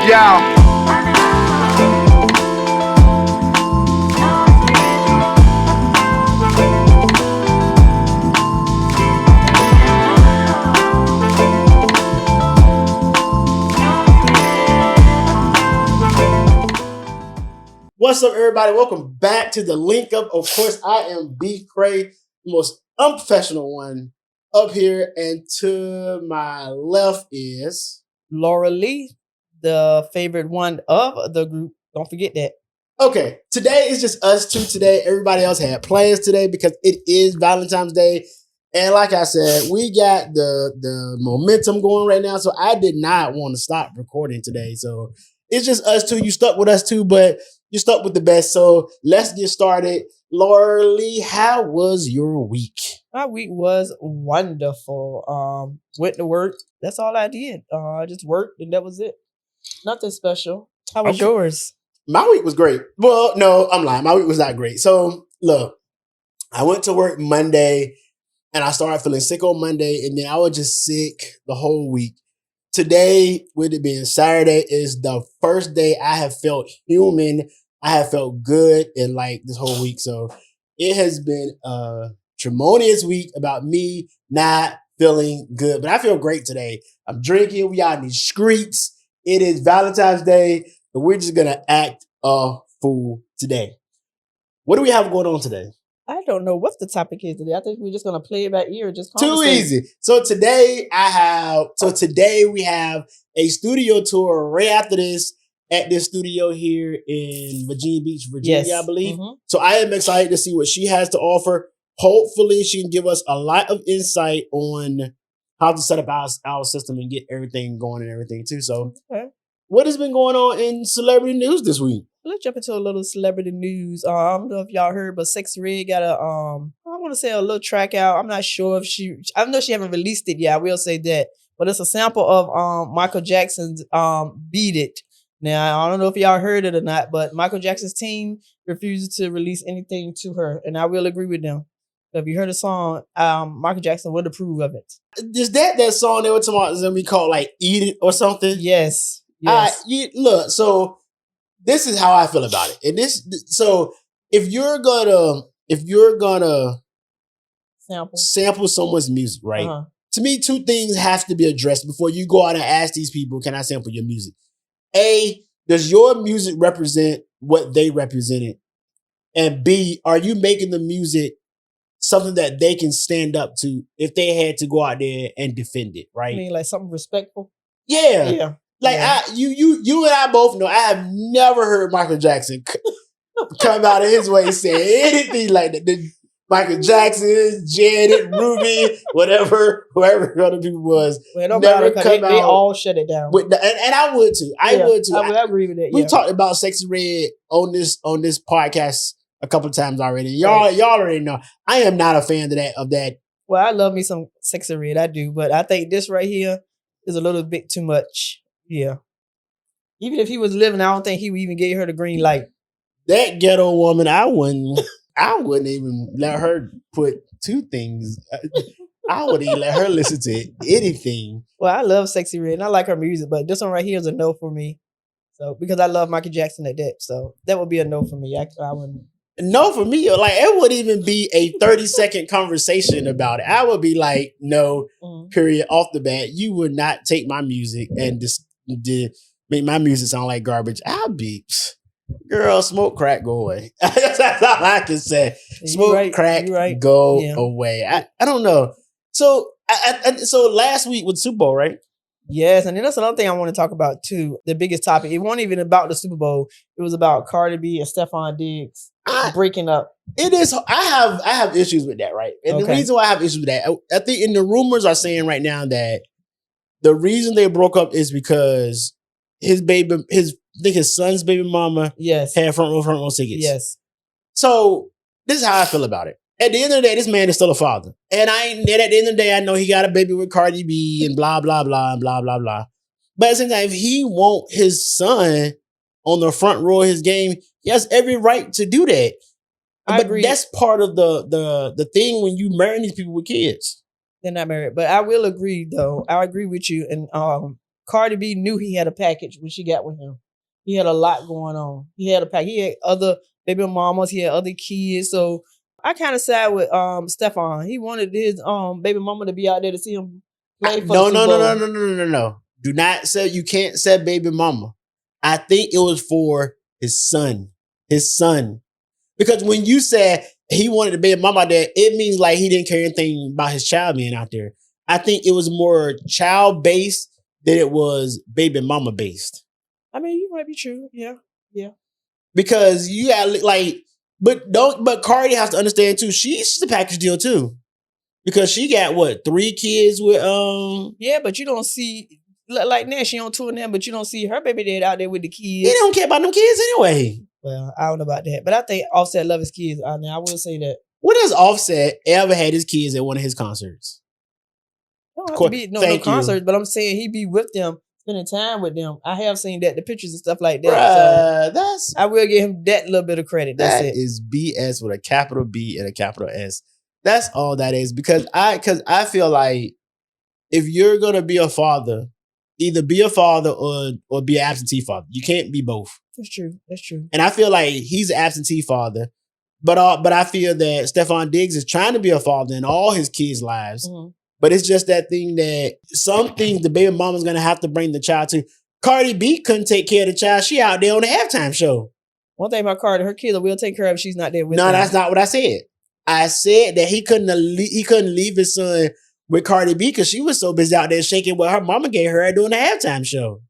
Yeah. What's up, everybody? Welcome back to the Link Up. Of course, I am B. Cray, the most unprofessional one up here, and to my left is Laura Lee, the favorite one of the group. Don't forget that. Okay, today is just us two today. Everybody else had plans today because it is Valentine's Day. And like I said, we got the momentum going right now. So I did not want to stop recording today. So it's just us two. You stuck with us too, but you stuck with the best. So let's get started. Laura Lee, how was your week? My week was wonderful. Went to work. That's all I did. I just worked and that was it. Nothing special. How was yours? My week was great. Well, no, I'm lying. My week was not great. So look, I went to work Monday and I started feeling sick on Monday, and then I was just sick the whole week. Today, with it being Saturday, is the first day I have felt human. I have felt good in like this whole week. So it has been a tremendous week about me not feeling good. But I feel great today. I'm drinking. We out in these streets. It is Valentine's Day, and we're just going to act a fool today. What do we have going on today? I don't know what the topic is today. I think we're just gonna play it by ear. Just too easy. So today we have a studio tour right after this at this studio here in Virginia Beach, Virginia, yes. I believe. Mm-hmm. So I am excited to see what she has to offer. Hopefully she can give us a lot of insight on how to set up our system and get everything going and everything too. So what has been going on in celebrity news this week? Let's jump into a little celebrity news. I don't know if y'all heard, but Sexy Red got I want to say a little track out. I'm not sure if I know she haven't released it yet. I will say that, but it's a sample of Michael Jackson's Beat It. Now, I don't know if y'all heard it or not, but Michael Jackson's team refuses to release anything to her, and I will agree with them. So if you heard the song, Michael Jackson would approve of it. Is that song they were talking about is going to be called like Eat It or something? Yes. Look, so this is how I feel about it. And so if you're gonna sample someone's music, right? Uh-huh. To me, two things have to be addressed before you go out and ask these people, can I sample your music? A, does your music represent what they represented? And B, are you making the music something that they can stand up to if they had to go out there and defend it, right? I mean, like something respectful? Yeah. Yeah. Like you and I both know, I have never heard Michael Jackson come out of his way saying anything like that. Michael Jackson, Janet, Ruby, whoever the other people was, never come out. They all shut it down. And I would too. I would too. I agree with that. We talked about Sexy Red on this podcast a couple of times already. Y'all already know. I am not a fan of that. Well, I love me some Sexy Red. I do, but I think this right here is a little bit too much. Yeah. Even if he was living, I don't think he would even give her the green light. That ghetto woman, I wouldn't even let her put two things. I wouldn't even let her listen to anything. Well, I love Sexy Red and I like her music, but this one right here is a no for me. So because I love Michael Jackson at that. So that would be a no for me. I wouldn't. No for me. Like it wouldn't even be a 30-second conversation about it. I would be like, no, period, off the bat. You would not take my music and just make my music sound like garbage. I'll be, girl, smoke crack, go away. That's all I can say. Smoke crack, go away. I don't know. So so last week with Super Bowl, right? Yes, and then that's another thing I want to talk about too. The biggest topic. It wasn't even about the Super Bowl. It was about Cardi B and Stefon Diggs breaking up. It is. I have issues with that, right? And the reason why I have issues with that, I think, and the rumors are saying right now that the reason they broke up is because his son's baby mama had front row tickets. Yes. So this is how I feel about it. At the end of the day, this man is still a father. And at the end of the day, I know he got a baby with Cardi B and blah, blah, blah, and blah, blah, blah. But at the same time, if he want his son on the front row of his game, he has every right to do that. I agree. That's part of the thing when you marry these people with kids. They're not married. But I will agree, though. I agree with you. And Cardi B knew he had a package when she got with him. He had a lot going on. He had a pack. He had other baby mamas. He had other kids. So I kind of side with Stefon. He wanted his baby mama to be out there to see him play for the No, Super no, no, Bowl. no, no, no, no, no. Do not say you can't say baby mama. I think it was for his son. His son. Because when you said he wanted to baby mama out there, it means like he didn't care anything about his child being out there. I think it was more child based than it was baby mama based. I mean, you might be true. Yeah. Because you got like, but Cardi has to understand too. She's a package deal too. Because she got what, 3 kids with Yeah, but you don't see like now she on tour now, but you don't see her baby dad out there with the kids. He don't care about them kids anyway. Well, I don't know about that, but I think Offset love his kids. I will say that. When has Offset ever had his kids at one of his concerts? Don't have to be no concerts, but I'm saying he be with them, spending time with them. I have seen that, the pictures and stuff like that. So I will give him that little bit of credit. That's it. That is BS with a capital B and a capital S. That's all that is. Because I feel like if you're gonna be a father, either be a father or be an absentee father. You can't be both. That's true. And I feel like he's an absentee father, but I feel that Stefon Diggs is trying to be a father in all his kids' lives. Mm-hmm. But it's just that thing that some things the baby mama's gonna have to bring the child to. Cardi B couldn't take care of the child. She out there on the halftime show. One thing about Cardi, her kids will take care of if she's not there with them. No, that's not what I said. I said that he couldn't leave his son with Cardi B because she was so busy out there shaking what her mama gave her during the halftime show.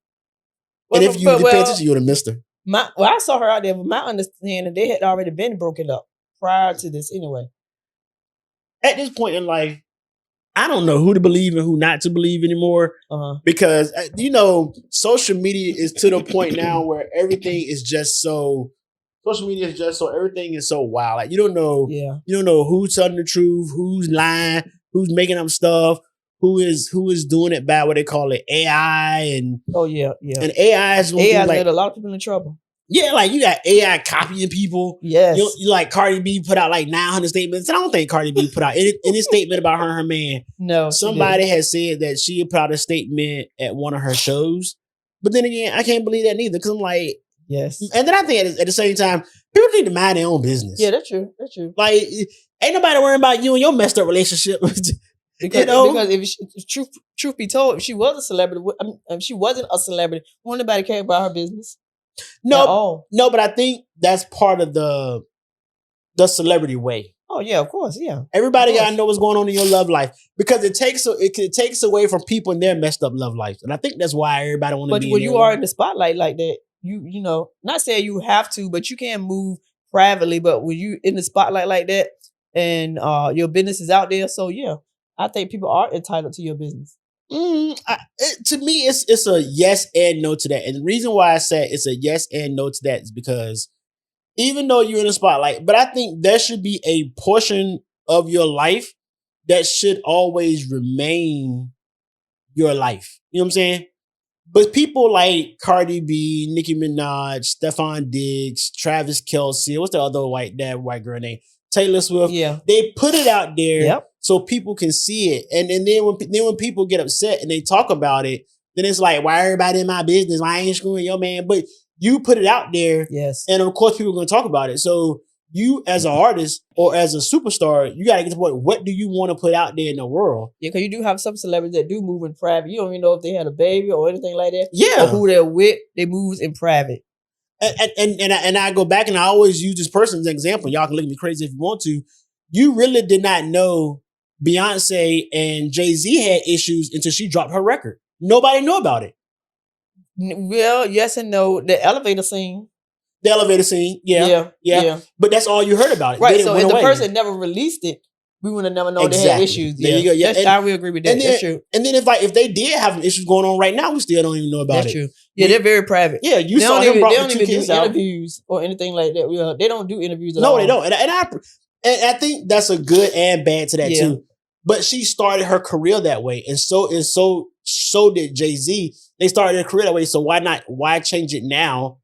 Well, and if you pay attention, you would have missed her. I saw her out there, but my understanding, they had already been broken up prior to this anyway. At this point in life, I don't know who to believe and who not to believe anymore. Because, social media is to the point now where everything is just so... Social media is just so... Everything is so wild. Like, you don't know who's telling the truth, who's lying, who's making up stuff, who is doing it by what they call it, AI. And And AI is... AI made a lot of people in trouble. Yeah, like you got AI copying people. Yes. You like Cardi B put out like 900 statements. I don't think Cardi B put out any statement about her and her man. No. Somebody has said that she put out a statement at one of her shows. But then again, I can't believe that neither because I'm like... Yes. And then I think at the same time, people need to mind their own business. Yeah, that's true. Like, ain't nobody worrying about you and your messed up relationship. Because if truth be told, if she was a celebrity, if she wasn't a celebrity, wouldn't nobody care about her business? No, but I think that's part of the celebrity way. Oh yeah, of course, yeah. Everybody gotta know what's going on in your love life because it takes away from people in their messed up love life, and I think that's why everybody want to be. But when you are in the spotlight like that, you know, not saying you have to, but you can move privately. But when you in the spotlight like that, and your business is out there, so yeah, I think people are entitled to your business. To me, it's a yes and no to that. And the reason why I said it's a yes and no to that is because even though you're in the spotlight, but I think there should be a portion of your life that should always remain your life. You know what I'm saying? But people like Cardi B, Nicki Minaj, Stefon Diggs, Travis Kelce, what's the other white girl name? Taylor Swift. Yeah. They put it out there so people can see it. And then when people get upset and they talk about it, then it's like, why everybody in my business? Why I ain't screwing your man? But you put it out there. Yes. And of course people are going to talk about it. So you as an artist or as a superstar, you got to get to the point, what do you want to put out there in the world? Yeah, because you do have some celebrities that do move in private. You don't even know if they had a baby or anything like that. Yeah. Or who they're with. They move in private. And I go back and I always use this person as an example. Y'all can look at me crazy if you want to. You really did not know Beyonce and Jay-Z had issues until she dropped her record. Nobody knew about it. Well, yes and no. The elevator scene. Yeah. But that's all you heard about it. Right. So if the person never released it, we would have never known they had issues. There you go. Yeah. I will agree with that. That's true. And then if they did have issues going on right now, we still don't even know about it. That's true. Yeah, they're very private. Yeah, you saw him brought the 2 kids out. They don't even do interviews or anything like that. Yeah, they don't do interviews at No, all. they don't. And I think that's a good and bad to that too. But she started her career that way, and so did Jay-Z. They started their career that way, so why change it now?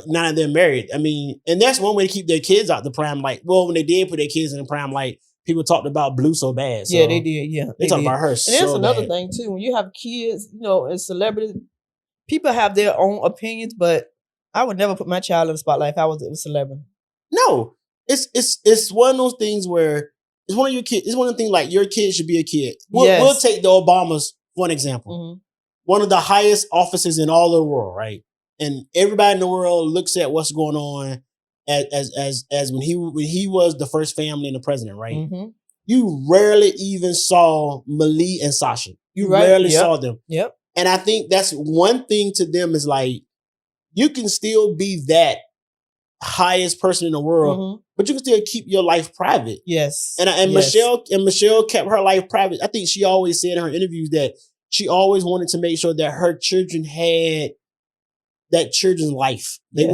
Now that they're married. I mean, and that's one way to keep their kids out the prime light. Well, when they did put their kids in the prime light, people talked about Blue so bad. So Yeah, they did. Yeah, they talked did. about her And so there's another bad. thing too. When you have kids, as celebrities, people have their own opinions, but I would never put my child in the spotlight if I was a celebrity. No, it's one of those things where it's one of your kids. It's one of the things like your kid should be a kid. We'll take the Obamas for an example. Mm-hmm. One of the highest offices in all the world, right? And everybody in the world looks at what's going on as when he was the first family and the president, right? Mm-hmm. You rarely even saw Malik and Sasha. You Right. rarely Yep. saw them. Yep. And I think that's one thing to them is like, you can still be that highest person in the world, Mm-hmm. but you can still keep your life private. Yes. And Yes. Michelle kept her life private. I think she always said in her interviews that she always wanted to make sure that her children had that children's life. They Yes.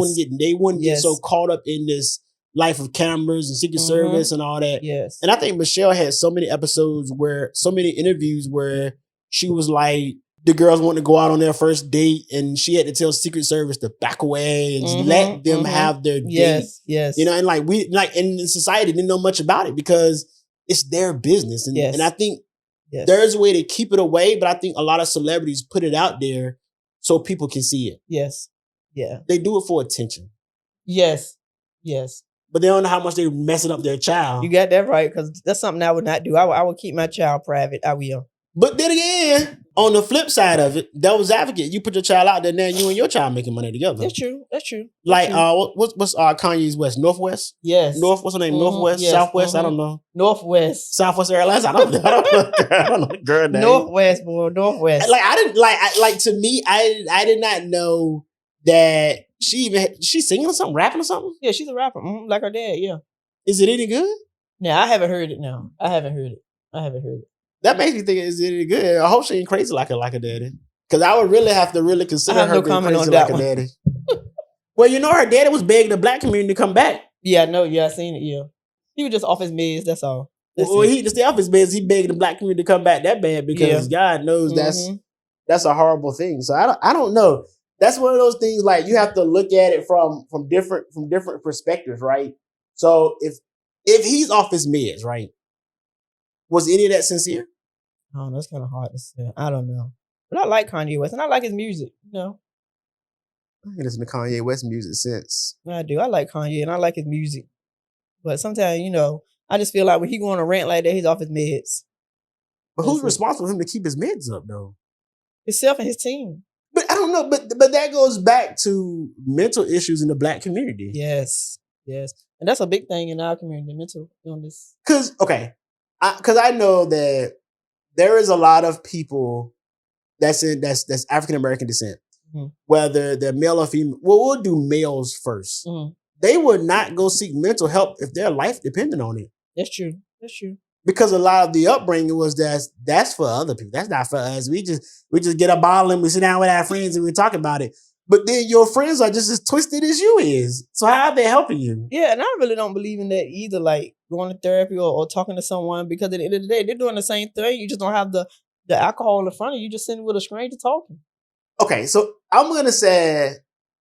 wouldn't get Yes. so caught up in this life of cameras and Secret Mhm. Service and all that. Yes. And I think Michelle had so many interviews where she was like, the girls want to go out on their first date and she had to tell Secret Service to back away and just let them have their date. Yes. Yes. And like we in society didn't know much about it because it's their business. And, Yes. and I think Yes. there's a way to keep it away, but I think a lot of celebrities put it out there so people can see it. Yes. Yeah. They do it for attention. Yes. Yes. But they don't know how much they're messing up their child. You got that right, because that's something I would not do. I would keep my child private. I will. But then again, on the flip side of it, devil's advocate, you put your child out there, now you and your child making money together. That's true. That's true. Like, That's true. what's Kanye's West? Northwest? Yes. What's her name? Mhm. Northwest? Yes. Southwest? I Mhm. don't know. Northwest. Southwest Airlines? I don't know the girl name. Northwest, boy. Northwest. Like, I didn't, to me, I did not know that she's singing or something, rapping or something. Yeah, she's a rapper. Like her dad, yeah. Is it any good? Now, I haven't heard it now. I haven't heard it. That makes me think, is it any good? I hope she ain't crazy like a daddy. Because I would really have to consider her being crazy like a daddy. Well, her daddy was begging the black community to come back. Yeah, I know. Yeah, I seen it. Yeah, he was just off his meds. That's all. He to stay off his meds. He begging the black community to come back that bad because God knows that's a horrible thing. So I don't know. That's one of those things like you have to look at it from different perspectives, right? So if he's off his meds, right? Was any of that sincere? Oh, that's kind of hard to say. I don't know. But I like Kanye West and I like his music, I ain't listened to Kanye West music since. I do. I like Kanye and I like his music. But sometimes, I just feel like when he go on a rant like that, he's off his meds. But who's responsible for him to keep his meds up, though? Himself and his team. But I don't know. But that goes back to mental issues in the black community. Yes. Yes. And that's a big thing in our community, mental illness. Because I know that there is a lot of people that's African American descent, whether they're male or female. Well, we'll do males first. Mm-hmm. They would not go seek mental help if their life depended on it. That's true. That's true. Because a lot of the upbringing was that's for other people. That's not for us. We just get a bottle and we sit down with our friends and we talk about it. But then your friends are just as twisted as you is. So how are they helping you? Yeah, and I really don't believe in that either, like going to therapy or talking to someone, because at the end of the day, they're doing the same thing. You just don't have the alcohol in front of you. You just sitting with a stranger talking. Okay, so I'm going to say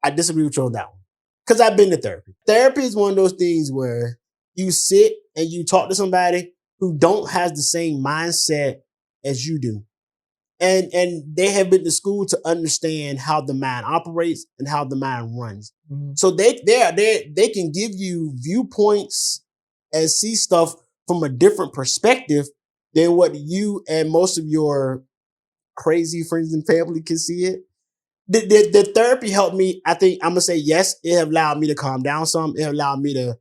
I disagree with you on that one. Because I've been to therapy. Therapy is one of those things where you sit and you talk to somebody who don't have the same mindset as you do. And they have been to school to understand how the mind operates and how the mind runs. Mm-hmm. So they can give you viewpoints and see stuff from a different perspective than what you and most of your crazy friends and family can see it. The therapy helped me. I think I'm gonna say yes. It allowed me to calm down some. It allowed me to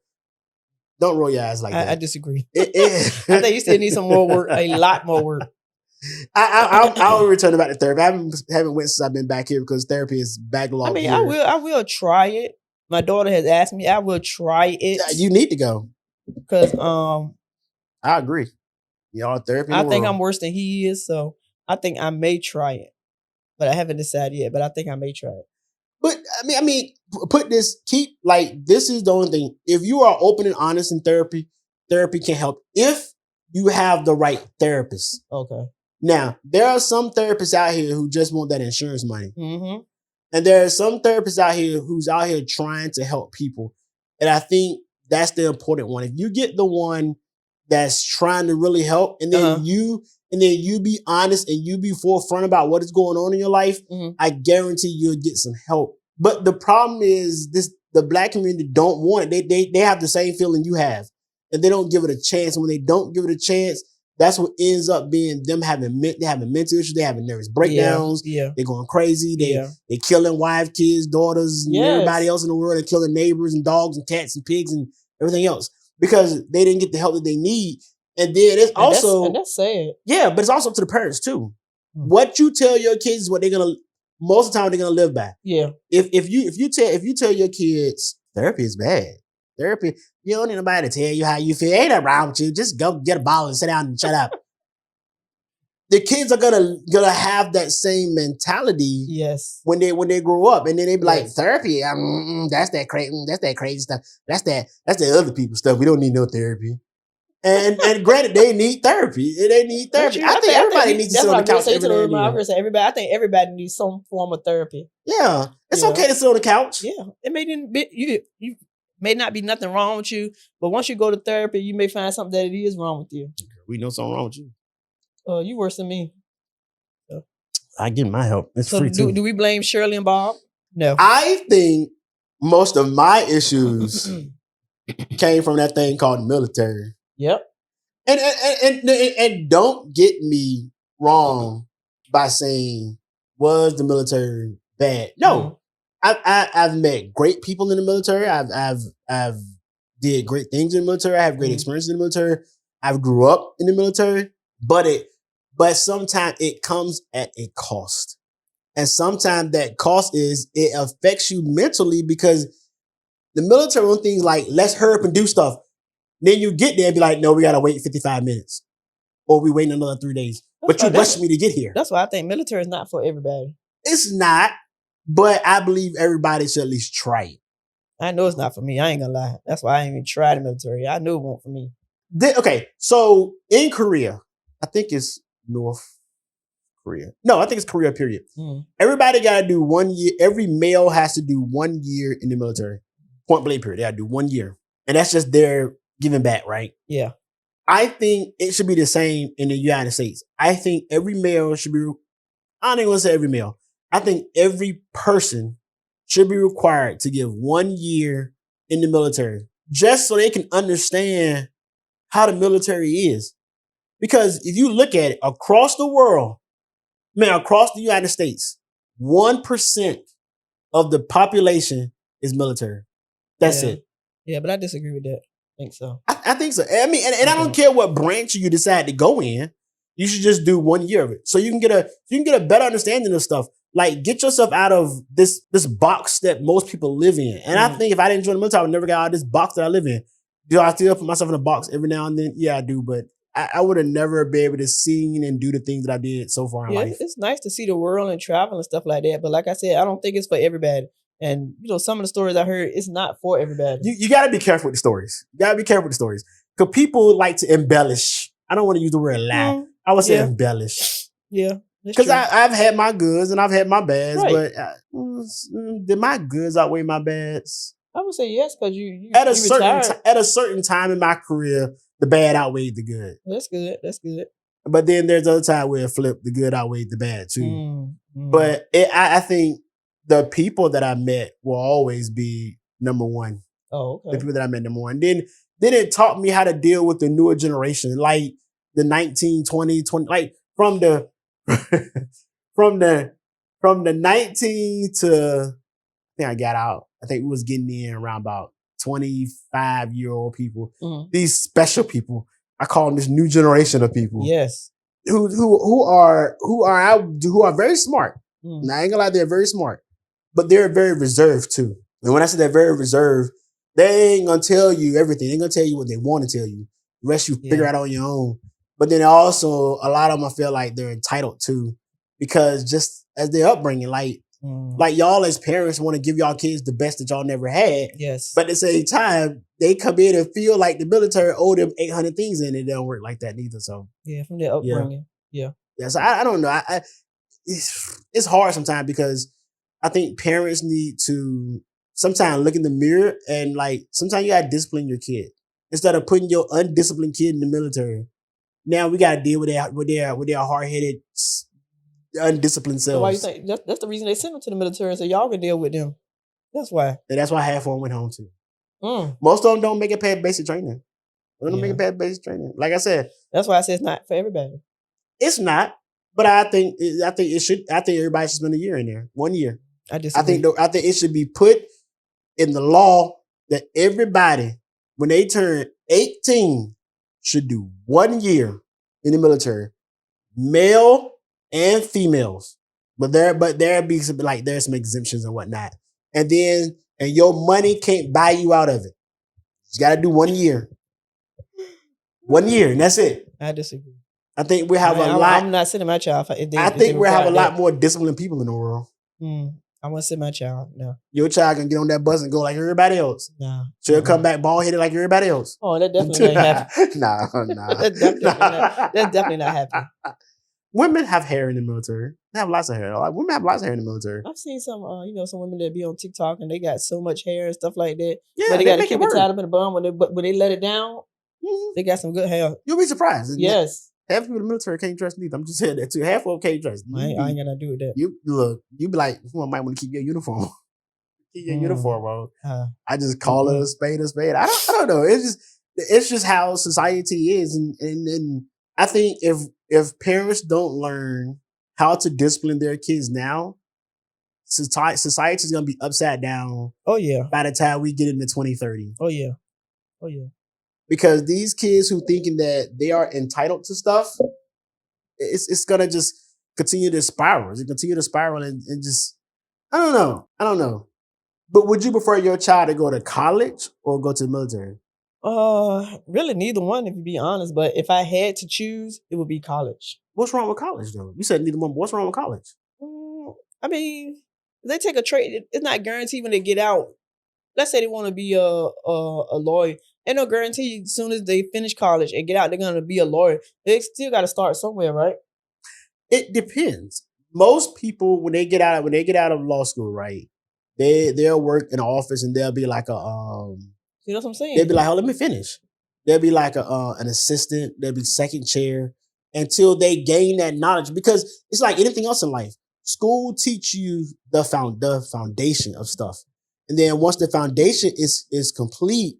don't roll your eyes like that. I disagree. I think you still need some more work, a lot more work. I'll return about the therapy. I haven't went since I've been back here because therapy is backlogged. I mean, here. I will try it. My daughter has asked me. I will try it. You need to go because I agree. Y'all therapy. I think I'm worse than he is, so I think I may try it, but I haven't decided yet. But I think I may try it. But I mean, this is the only thing. If you are open and honest in therapy, therapy can help if you have the right therapist. Okay. Now, there are some therapists out here who just want that insurance money. Mm-hmm. And there are some therapists out here who's out here trying to help people. And I think that's the important one. If you get the one that's trying to really help, and then you be honest and you be forefront about what is going on in your life, I guarantee you'll get some help. But the problem is the black community don't want it. They have the same feeling you have, and they don't give it a chance. And when they don't give it a chance, that's what ends up being them having mental issues. They having nervous breakdowns. They're going crazy. They killing wives, kids, daughters, and everybody else in the world. They're killing neighbors and dogs and cats and pigs and everything else because they didn't get the help that they need. And then it's also that's sad. Yeah, but it's also to the parents too. What you tell your kids is what they're gonna most of the time they're gonna live by. Yeah. If you tell your kids therapy is bad. Therapy, you don't need nobody to tell you how you feel. Ain't nothing wrong with you. Just go get a bottle and sit down and shut up. The kids are gonna have that same mentality. Yes. When they grow up, and then they be like, therapy. That's that crazy stuff. That's that other people's stuff. We don't need no therapy. And granted, they need therapy. They need therapy. I think everybody needs to sit on the couch every day. I think everybody needs some form of therapy. Yeah, it's okay to sit on the couch. Yeah, it you may not be nothing wrong with you, but once you go to therapy, you may find something that it is wrong with you. We know something wrong with you. You worse than me. So. I get my help. It's free too. Do we blame Shirley and Bob? No. I think most of my issues came from that thing called the military. Yep. And don't get me wrong by saying, was the military bad? No. I've met great people in the military. I've did great things in the military. I have great experiences in the military. I've grew up in the military, but sometimes it comes at a cost. And sometimes that cost is it affects you mentally because the military on things like, let's hurry up and do stuff. Then you get there and be like, no, we got to wait 55 minutes. Or we waiting another 3 days. But you rushed me to get here. That's why I think military is not for everybody. It's not, but I believe everybody should at least try it. I know it's not for me. I ain't gonna lie. That's why I ain't even tried the military. I knew it wasn't for me. Okay, so in Korea, I think it's North Korea. No, I think it's Korea, period. Everybody got to do 1 year. Every male has to do 1 year in the military. Point blank period. They got to do 1 year. And that's just their giving back, right? Yeah. I think it should be the same in the United States. I think every male should be, I don't even want to say every male. I think every person should be required to give 1 year in the military just so they can understand how the military is. Because if you look at it across the world, across the United States, 1% of the population is military. That's it. Yeah, but I disagree with that. I think so. I think so. I mean, and I don't care what branch you decide to go in. You should just do 1 year of it, so you can get a better understanding of stuff. Like, get yourself out of this box that most people live in. And I think if I didn't join the military, I would never get out of this box that I live in. Do I still put myself in a box every now and then? Yeah, I do, but I would have never been able to see and do the things that I did so far in life. It's nice to see the world and travel and stuff like that, but like I said, I don't think it's for everybody. And, some of the stories I heard, it's not for everybody. You got to be careful with the stories. You got to be careful with the stories. Because people like to embellish. I don't want to use the word lie. I would say embellish. Yeah. Because I've had my goods and I've had my bads, but did my goods outweigh my bads? I would say yes, because you at a certain time in my career, the bad outweighed the good. That's good. That's good. But then there's other time where it flipped, the good outweighed the bad too. But I think the people that I met will always be number one. Oh, okay. The people that I met number one. Then it taught me how to deal with the newer generation, like the 19, 20, like from the from the 19 to, I think I got out. I think we was getting in around about 25-year-old people. These special people. I call them this new generation of people. Yes. Who are very smart. Now, I ain't gonna lie, they're very smart. But they're very reserved too. And when I say they're very reserved, they ain't gonna tell you everything. They're gonna tell you what they want to tell you. The rest you figure out on your own. But then also, a lot of them I feel like they're entitled to, because just as their upbringing, like y'all as parents want to give y'all kids the best that y'all never had. Yes. But at the same time, they come in and feel like the military owe them 800 things, and it don't work like that neither. So from their upbringing. Yeah. So I don't know. It's hard sometimes, because I think parents need to sometimes look in the mirror and, like, sometimes you gotta discipline your kid. instead of putting your undisciplined kid in the military. Now we got to deal with their hard-headed, undisciplined So why you selves. think that's the reason they sent them to the military so y'all can deal with them? That's why. And that's why half of them went home too. Most of them don't make it past basic training. They don't make it past basic training. Like I said, that's why I said it's not for everybody. It's not, but I think it should. I think everybody should spend a year in there, 1 year. I disagree. I think it should be put in the law that everybody, when they turn 18, should do 1 year in the military, male and females. But there be some, like there's some exemptions and whatnot, and your money can't buy you out of it. You got to do 1 year, 1 year, and that's it. I disagree. I think we have a lot. I'm not sending my child. I think we have a lot more disciplined people in the world. I want to send my child. No. Your child can get on that bus and go like everybody else. No. She'll come back bald-headed like everybody else. Oh, that definitely ain't happening. Nah. That's definitely not happening. Women have hair in the military. They have lots of hair. Like, women have lots of hair in the military. I've seen some, some women that be on TikTok and they got so much hair and stuff like that. Yeah, but they got to keep it tied up in the bun when they let it down. Mm-hmm. They got some good hair. You'll be surprised. Yes. Half of people in the military can't trust neither. I'm just saying that too. Half of them can't trust. I ain't got nothing to do with that. You be like, I might want to keep your uniform. Keep your uniform, bro. I just call it a spade a spade. I don't know. It's just how society is, and I think if parents don't learn how to discipline their kids now, society is gonna be upside down. Oh yeah. By the time we get into 2030. Oh yeah. Because these kids who thinking that they are entitled to stuff, it's gonna just continue to spiral. It's continue to spiral and just I don't know. But would you prefer your child to go to college or go to the military? Really neither one, if you be honest. But if I had to choose, it would be college. What's wrong with college though? You said neither one. But what's wrong with college? I mean, they take a trade. It's not guaranteed when they get out. Let's say they want to be a lawyer. Ain't no guarantee as soon as they finish college and get out, they're gonna be a lawyer. They still got to start somewhere, right? It depends. Most people, when they get out of law school, right, they'll work in an office and they'll be like a See, that's what I'm saying. They'll be like, oh, let me finish. They'll be like an assistant. They'll be second chair until they gain that knowledge. Because it's like anything else in life. School teach you the foundation of stuff, and then once the foundation is complete,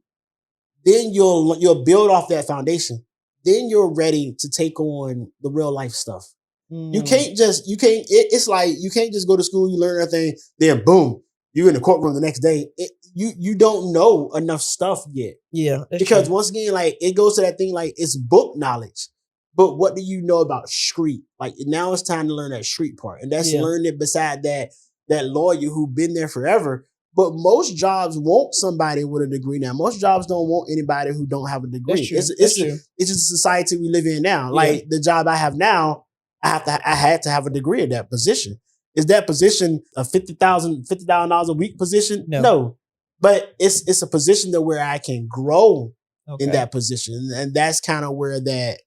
then you'll build off that foundation. Then you're ready to take on the real life stuff. It's like you can't just go to school, you learn everything, then boom, you're in the courtroom the next day. You don't know enough stuff yet. Yeah. Because once again, like it goes to that thing, like it's book knowledge. But what do you know about street? Like now it's time to learn that street part. And that's learning beside that lawyer who been there forever. But most jobs want somebody with a degree now. Most jobs don't want anybody who don't have a degree. It's just the society we live in now. Like the job I have now, I had to have a degree in that position. Is that position a $50,000 a week position? No. But it's a position where I can grow in that position. And that's kind of where that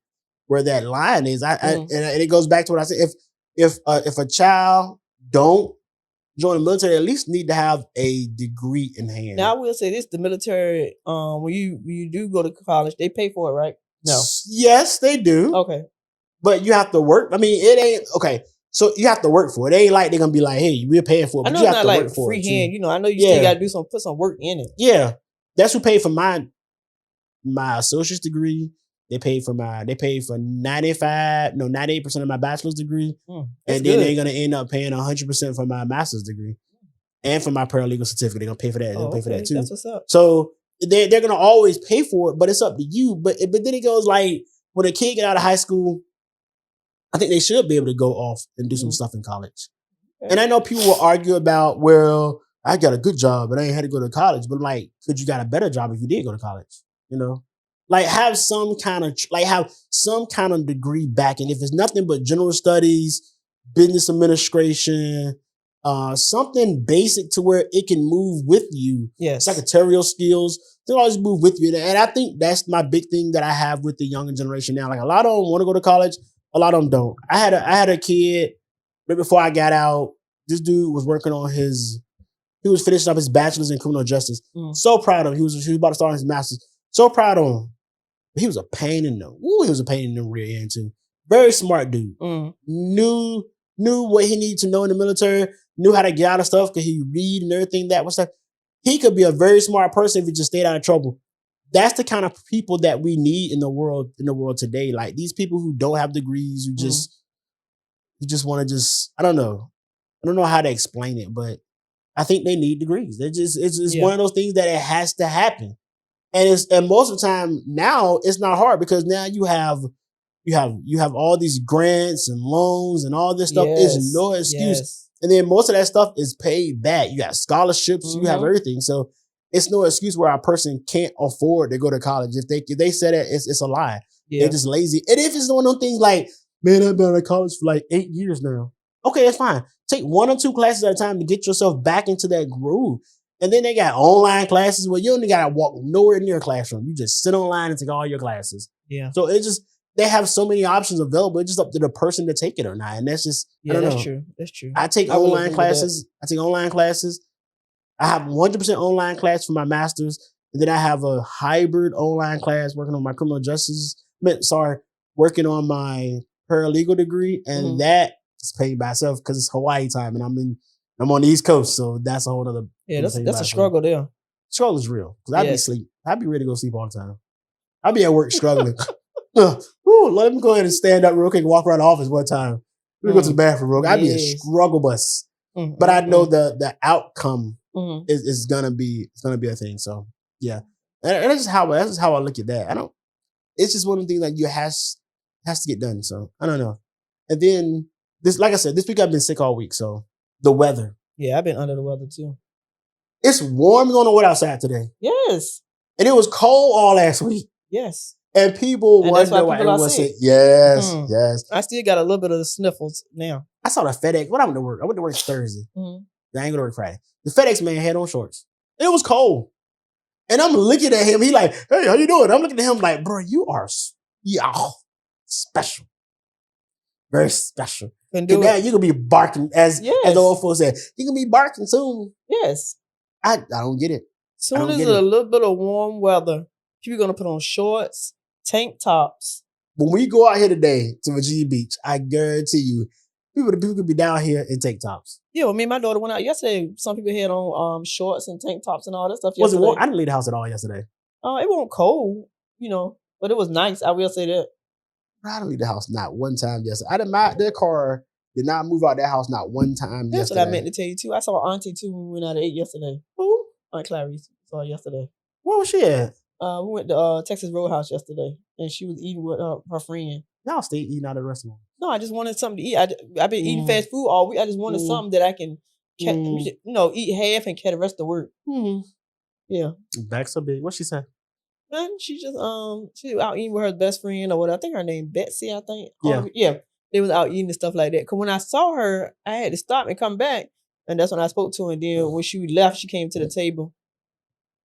line is. And it goes back to what I said. If a child don't join the military, at least need to have a degree in hand. Now I will say this: the military, when you do go to college, they pay for it, right? No. Yes, they do. Okay. But you have to work. I mean, it ain't okay. So you have to work for it. It ain't like they're gonna be like, "Hey, we're paying for it." But I know you it's have not to like work for freehand. it. I know you still got to put some work in it. Yeah, that's who paid for my associate's degree. They paid for 98% of my bachelor's degree, and then they're gonna end up paying 100% for my master's degree, and for my paralegal certificate. They're gonna pay for that. They'll pay for that too. That's what's up. So they're gonna always pay for it, but it's up to you. But then it goes like when a kid get out of high school, I think they should be able to go off and do some stuff in college. Okay. And I know people will argue about, well, I got a good job, but I ain't had to go to college. But I'm like, could you got a better job if you did go to college? Like have some kind of degree back. And if it's nothing but general studies, business administration, something basic to where it can move with you. Yes. Secretarial skills, they'll always move with you. And I think that's my big thing that I have with the younger generation now. Like a lot of them want to go to college, a lot of them don't. I had a kid right before I got out. This dude was working on he was finishing up his bachelor's in criminal justice. So proud of him. He was about to start his master's. So proud of him. He was a pain in the he was a pain in the rear end too. Very smart dude. Knew what he needed to know in the military. Knew how to get out of stuff. Could he read and everything that was stuff. He could be a very smart person if he just stayed out of trouble. That's the kind of people that we need in the world today. Like these people who don't have degrees, who just want to I don't know. I don't know how to explain it, but I think they need degrees. It's one of those things that it has to happen. And most of the time now it's not hard because now you have all these grants and loans and all this stuff. Is no excuse. Yes. And then most of that stuff is paid back. You got scholarships, you have everything. So it's no excuse where a person can't afford to go to college. If they said it, it's a lie. Yeah. They're just lazy. And if it's one of those things like, man, I've been out of college for like 8 years now. Okay, that's fine. Take 1 or 2 classes at a time to get yourself back into that groove. And then they got online classes where you only got to walk nowhere near a classroom. You just sit online and take all your classes. Yeah. So they have so many options available. It's just up to the person to take it or not. And that's just, I don't know. True. That's true. I take online classes. I have 100% online class for my master's. And then I have a hybrid online class working on my working on my paralegal degree. And that is paid by itself because it's Hawaii time and I'm on the East Coast. So that's a whole other. Yeah, that's a struggle there. Struggle is real. Because I'd be asleep. I'd be ready to go sleep all the time. I'd be at work struggling. Let me go ahead and stand up real quick and walk around the office one time. Let me go to the bathroom real quick. I'd be a struggle bus. But I know the outcome is gonna be a thing. So yeah. And that's just how I look at that. It's just one of the things that has to get done. So I don't know. And then like I said, this week I've been sick all week. So the weather. Yeah, I've been under the weather too. It's warm. We're going to wet outside today. Yes. And it was cold all last week. Yes. And people wonder why everyone said, yes, yes. I still got a little bit of the sniffles now. I saw the FedEx. When I went to work, Thursday. I ain't going to work Friday. The FedEx man had on shorts. It was cold. And I'm looking at him. He like, hey, how you doing? I'm looking at him like, bro, you are special. Very special. And now you can be barking as the old folks said. You can be barking soon. Yes. I don't get it. Soon as a little bit of warm weather, people are going to put on shorts, tank tops. When we go out here today to Virginia Beach, I guarantee you, people could be down here in tank tops. Yeah, well, me and my daughter went out yesterday. Some people had on shorts and tank tops and all that stuff yesterday. Was it warm? I didn't leave the house at all yesterday. It wasn't cold, but it was nice. I will say that. I didn't leave the house not one time yesterday. Their car did not move out that house not one time yesterday. That's what I meant to tell you too. I saw Auntie too when we went out to eat yesterday. Who? Aunt Clarice saw her yesterday. Where was she at? We went to Texas Roadhouse yesterday, and she was eating with her friend. Y'all stay eating out of the restaurant. No, I just wanted something to eat. I've been eating fast food all week. I just wanted something that I can, eat half and catch the rest of the work. Yeah. Back so big. What she say? And she just she was out eating with her best friend or whatever. I think her name Betsy. I think. Yeah. Yeah. They was out eating and stuff like that. Cause when I saw her, I had to stop and come back, and that's when I spoke to her. And then when she left, she came to the table.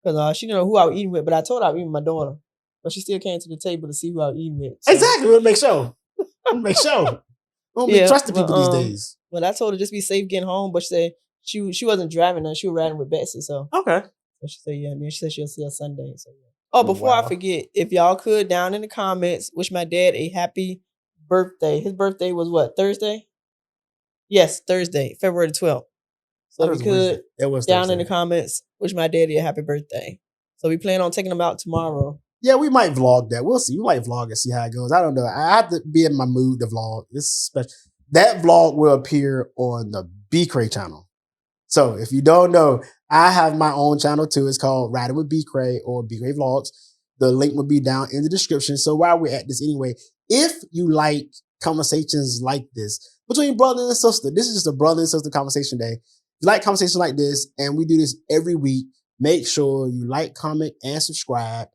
Cause she didn't know who I was eating with, but I told her I was eating with my daughter. But she still came to the table to see who I was eating with. So. Exactly. We'll make sure. Don't be trusting people these days. But I told her just be safe getting home. But she said she wasn't driving her. She was riding with Betsy. So okay. So she said yeah. And then she said she'll see us Sunday. So yeah. Oh, before I forget, if y'all could down in the comments wish my dad a happy birthday. His birthday was what, Thursday? Yes, Thursday, February 12th. So if you could down Thursday. In the comments wish my daddy a happy birthday. So we plan on taking him out tomorrow. Yeah, we might vlog that. We'll see. We might vlog and see how it goes. I don't know. I have to be in my mood to vlog. It's special. That vlog will appear on the B Cray channel. So if you don't know, I have my own channel too. It's called Riding with B Cray or B Cray Vlogs. The link will be down in the description. So while we're at this anyway, if you like conversations like this between brother and sister, this is just a brother and sister conversation day. If you like conversations like this, and we do this every week, make sure you like, comment, and subscribe.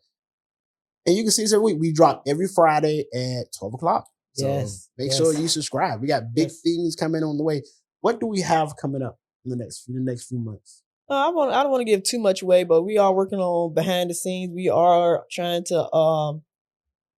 And you can see this every week. We drop every Friday at 12 o'clock. So make sure you subscribe. We got big things coming on the way. What do we have coming up in the next few months? I don't want to give too much away, but we are working on behind the scenes. We are trying to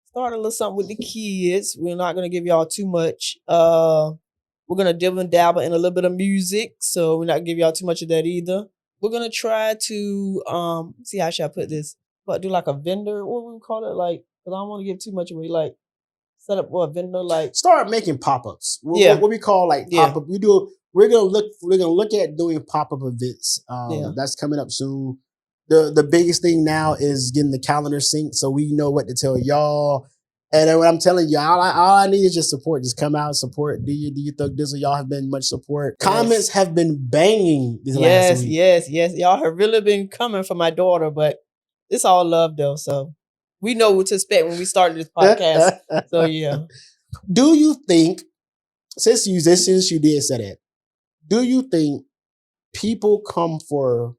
start a little something with the kids. We're not going to give y'all too much. We're going to dibble and dabble in a little bit of music, so we're not going to give y'all too much of that either. We're going to try to see how should I put this. do like a vendor. What we call it? Like, because I don't want to give too much away. Like, set up a vendor. Like, Start making pop-ups. Yeah. What we call like Yeah. pop-up. We're gonna look at doing pop-up events. Yeah. That's coming up soon. The biggest thing now is getting the calendar synced so we know what to tell y'all. And then what I'm telling you, all I need is just support. Just come out, support. Do you Thug Dizzle? Y'all have been much support. Yes. Comments have been banging this last week. Yes. Y'all have really been coming for my daughter, but it's all love though. So we know what to expect when we started this podcast. So yeah. Do you think, since you did say that, do you think people come for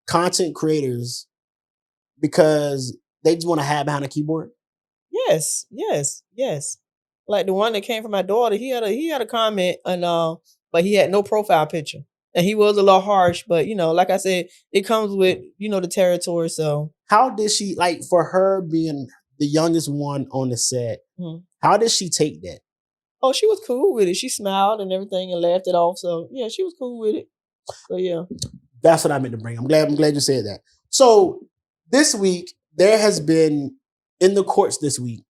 content creators because they just want to hide behind a keyboard? Yes. Like the one that came from my daughter, he had a comment and but he had no profile picture. And he was a little harsh, but like I said, it comes with, the territory. So how did she, like, for her being the youngest one on the set, how did she take that? Oh, she was cool with it. She smiled and everything and laughed it off. So yeah, she was cool with it. So yeah. That's what I meant to bring. I'm glad you said that. So this week, there has been, in the courts this week,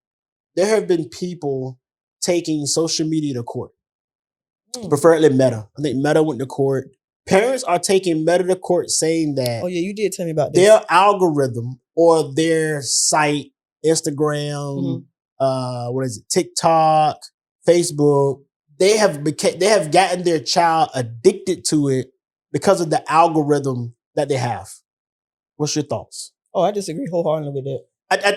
there have been people taking social media to court. Preferably Meta. I think Meta went to court. Parents are taking Meta to court saying that, oh yeah, you did tell me about this. Their algorithm or their site, Instagram, TikTok, Facebook, they have gotten their child addicted to it because of the algorithm that they have. What's your thoughts? Oh, I disagree wholeheartedly with that.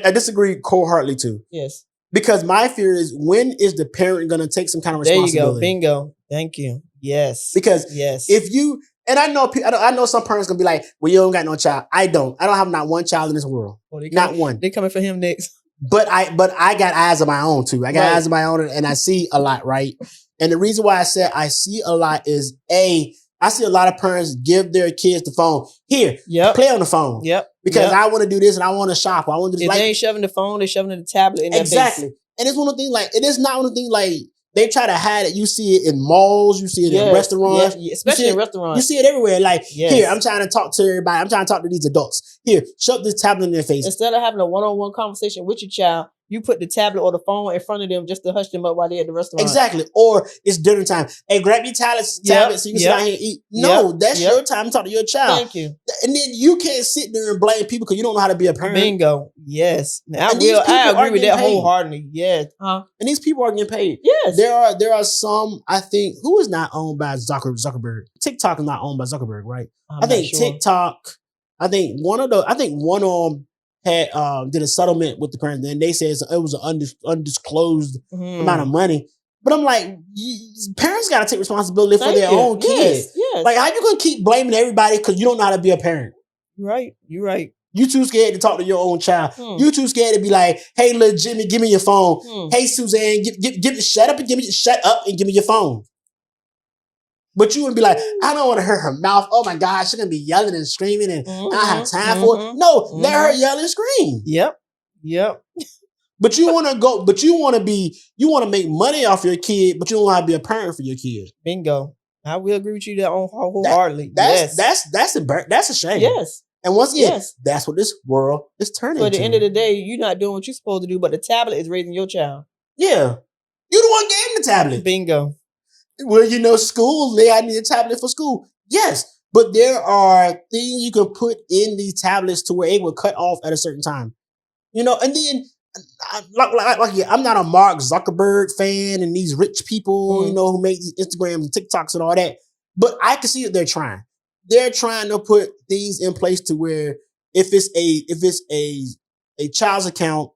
I disagree wholeheartedly too. Yes. Because my fear is, when is the parent going to take some kind of responsibility? There you go. Bingo. Thank you. Yes. Because if you, and I know some parents going to be like, well, you don't got no child. I don't have not one child in this world. Not one. They're coming for him next. But I got eyes of my own too. I got eyes of my own, and I see a lot, right? And the reason why I said I see a lot is, I see a lot of parents give their kids the phone. Here, play on the phone. Because I want to do this and I want to shop. I want to do this. If they ain't shoving the phone, they're shoving the tablet in exactly. Base. And it's one of the things, like, it is not one of the things, like, they try to hide it. You see it in malls. You see it in restaurants. Especially in restaurants. You see it everywhere. Like, here, I'm trying to talk to everybody. I'm trying to talk to these adults. Here, shove this tablet in their face. Instead of having a one-on-one conversation with your child, you put the tablet or the phone in front of them just to hush them up while they're at the restaurant. Exactly. Or it's dinner time. Hey, grab your tablet so you can sit down here and eat. No, that's your time to talk to your child. Thank you. And then you can't sit there and blame people because you don't know how to be a parent. Bingo. Yes. Now, I agree with that wholeheartedly. Yes. And these people are getting paid. Yes. There are some, I think, who is not owned by Zuckerberg. TikTok is not owned by Zuckerberg, right? I think TikTok, I think one of them had did a settlement with the parents, and they said it was an undisclosed amount of money. But I'm like, parents got to take responsibility for their own kids. Yes. Like, how you gonna keep blaming everybody because you don't know how to be a parent? You're right. You too scared to talk to your own child. You too scared to be like, hey, little Jimmy, give me your phone. Hey, Suzanne, shut up and give me your phone. But you would be like, I don't want to hurt her mouth. Oh my God, she's gonna be yelling and screaming, and I don't have time for it. No, let her yell and scream. Yep. But you want to make money off your kid, but you don't want to be a parent for your kid. Bingo. I will agree with you that wholeheartedly. That's a shame. Yes. And once again, that's what this world is turning into. So at the end of the day, you're not doing what you're supposed to do, but the tablet is raising your child. Yeah. You the one gave him the tablet. Bingo. Well, school, I need a tablet for school. Yes, but there are things you can put in these tablets to where it will cut off at a certain time. And then, I'm not a Mark Zuckerberg fan and these rich people, who make these Instagrams and TikToks and all that. But I can see that they're trying. They're trying to put things in place to where if it's a child's account,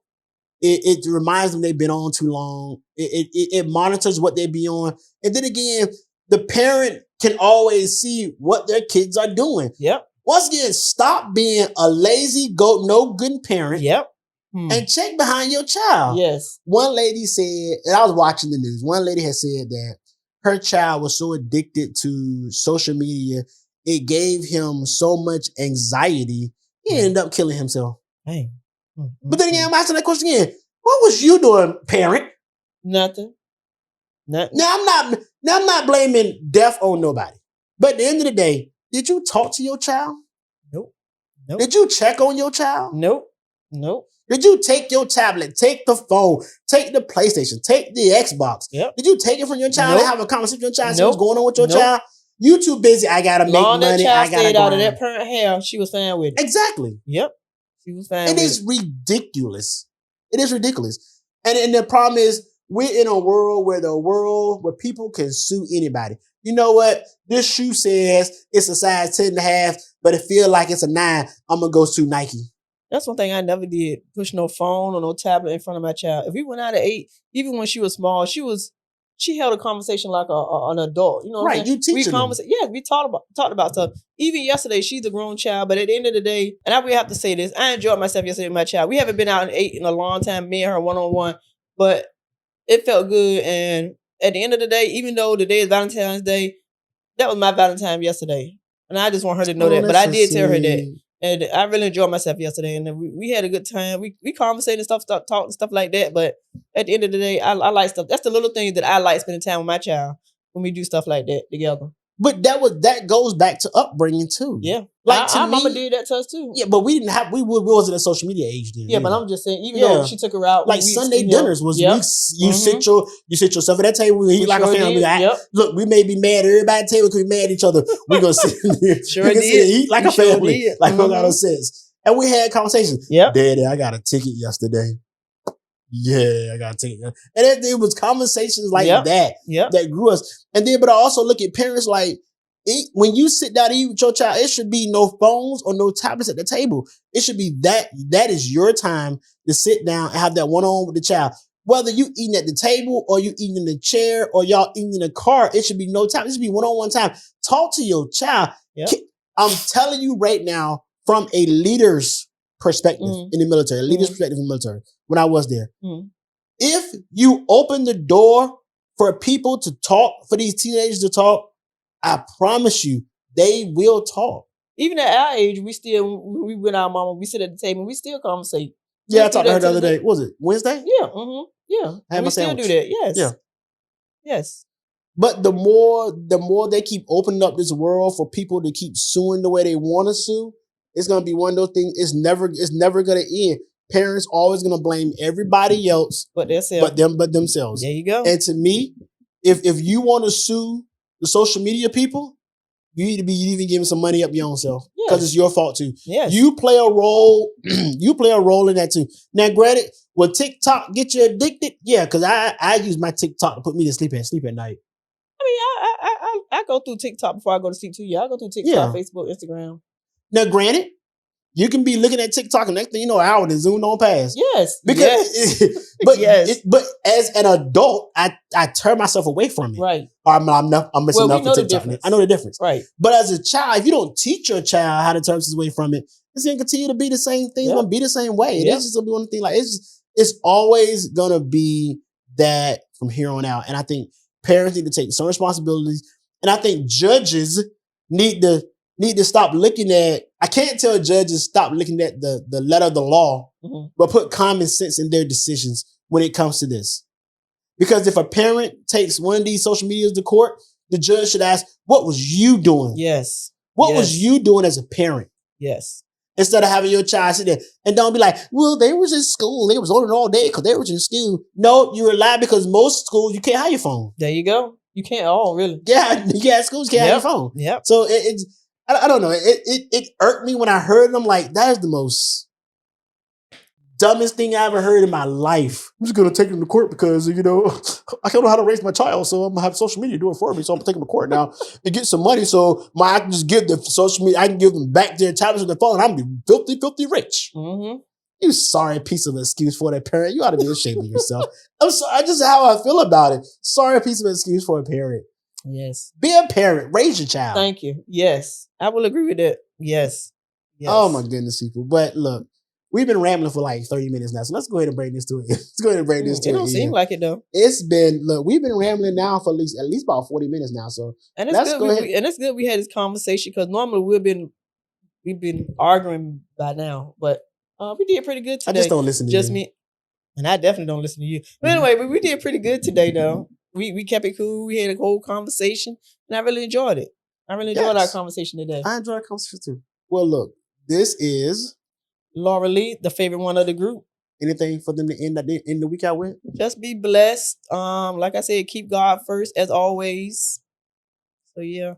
it reminds them they've been on too long. It monitors what they be on. And then again, the parent can always see what their kids are doing. Yep. Once again, stop being a lazy, no good parent. Yep. And check behind your child. Yes. One lady said, and I was watching the news, one lady had said that her child was so addicted to social media, it gave him so much anxiety, he ended up killing himself. Hey. But then again, I'm asking that question again. What was you doing, parent? Nothing. Now I'm not blaming death on nobody. But at the end of the day, did you talk to your child? Nope. Nope. Did you check on your child? Nope. Did you take your tablet, take the phone, take the PlayStation, take the Xbox? Yep. Did you take it from your child and have a conversation with your child? See what's going on with your child? You too busy. I gotta make Long money. that child I gotta stayed out of grind. that parent hair. She was fine with it. Exactly. Yep. She was fine It with is ridiculous. It is ridiculous. And the problem is we're in a world where people can sue anybody. You know what? This shoe says it's a size 10.5, but it feels like it's a 9. I'm gonna go sue Nike. That's one thing I never did. Push no phone or no tablet in front of my child. If we went out at 8, even when she was small, she held a conversation like an adult. You know what I'm saying? You teaching them. Yeah, we talked about stuff. Even yesterday, she's a grown child, but at the end of the day, and I really have to say this, I enjoyed myself yesterday with my child. We haven't been out and ate in a long time, me and her one-on-one, but it felt good. And at the end of the day, even though today is Valentine's Day, that was my Valentine yesterday. And I just want her to know that. But I did tell her that. And I really enjoyed myself yesterday, and we had a good time. We conversated and stuff, talked and stuff like that. But at the end of the day, I like stuff. That's the little things that I like spending time with my child when we do stuff like that together. But that goes back to upbringing too. Yeah, like our mama did that to us too. Yeah, but we wasn't a social media age then. Yeah, but I'm just saying, even though she took her out, like Sunday dinners was you sit yourself at that table, we eat like a family. Look, we may be mad, everybody at the table could be mad at each other. We're gonna sit there, eat like a family, like no got no sense. And we had conversations. Yeah, Daddy, I got a ticket yesterday. Yeah, I got a ticket. And it was conversations like that grew us. And then, but I also look at parents like, when you sit down to eat with your child, it should be no phones or no tablets at the table. It should be that is your time to sit down and have that one-on-one with the child. Whether you eating at the table or you eating in the chair or y'all eating in the car, it should be no time. It should be one-on-one time. Talk to your child. Yep. I'm telling you right now, from a leader's perspective in the military, when I was there, if you open the door for people to talk, for these teenagers to talk, I promise you, they will talk. Even at our age, we with our mama, we sit at the table and we still conversate. Yeah, I talked to her the other day. What was it Wednesday? Yeah, yeah. I had my still sandwich. Do that. Yes. Yeah. Yes. But the more they keep opening up this world for people to keep suing the way they want to sue, it's gonna be one of those things. It's never gonna end. Parents always gonna blame everybody else but themselves. There you go. And to me, if you want to sue the social media people, you need to be even giving some money up your own self because it's your fault too. Yes. You play a role. You play a role in that too. Now, granted, will TikTok get you addicted? Yeah, because I use my TikTok to put me to sleep at night. I mean, I go through TikTok before I go to sleep too. Yeah, I go through TikTok, Facebook, Instagram. Now, granted, you can be looking at TikTok and next thing you know, an hour and zoomed on past. Yes. But as an adult, I turn myself away from it. Right. Or I'm missing enough for TikTok. I know the difference. Right. But as a child, if you don't teach your child how to turn themselves away from it, it's gonna continue to be the same thing. It's gonna be the same way. It's just gonna be one thing. Like it's always gonna be that from here on out. And I think parents need to take some responsibilities. And I think judges need to stop looking at, I can't tell judges stop looking at the letter of the law, but put common sense in their decisions when it comes to this. Because if a parent takes one of these social medias to court, the judge should ask, what was you doing? Yes. What was you doing as a parent? Yes. Instead of having your child sit there and don't be like, well, they was in school. They was on it all day because they was in school. No, you rely because most schools, you can't have your phone. There you go. You can't. Oh, really? Yeah, schools can't have your phone. Yep. So I don't know. It irked me when I heard them. Like, that is the most dumbest thing I ever heard in my life. I'm just going to take them to court because, I don't know how to raise my child. So I'm going to have social media do it for me. So I'm going to take them to court now and get some money. So I can just give the social media, I can give them back their tablets and their phone. And I'm going to be filthy rich. Mm-hmm. You sorry piece of excuse for that parent. You ought to be ashamed of yourself. I'm sorry. Just how I feel about it. Sorry piece of excuse for a parent. Yes. Be a parent. Raise your child. Thank you. Yes. I will agree with that. Yes. Oh my goodness, people. But look, we've been rambling for like 30 minutes now. So let's go ahead and bring this to it. It don't seem like it though. We've been rambling now for at least about 40 minutes now. So and it's good. And it's good we had this conversation because normally we've been arguing by now, but we did pretty good today. I just don't listen to you. Just me. And I definitely don't listen to you. But anyway, we did pretty good today though. We kept it cool. We had a whole conversation and I really enjoyed it. I really enjoyed our conversation today. I enjoyed our conversation too. Well, look, This is Laura Lee, the favorite one of the group. anything for them to end the week out with. Just be blessed. Like I said, keep God first as always. So yeah.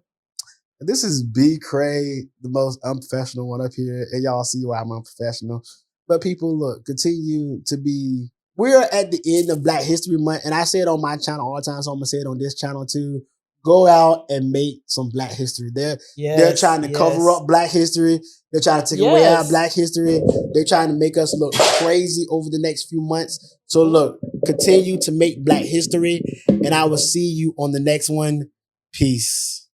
This is B. Craig, the most unprofessional one up here, and y'all see why I'm unprofessional. But people, look, continue to be. We're at the end of Black History Month, and I say it on my channel all the time, so I'm gonna say it on this channel too. Go out and make some Black history. They're trying to cover up Black history. They're trying to take away our Black history. They're trying to make us look crazy over the next few months. So look, continue to make Black history, and I will see you on the next one. Peace.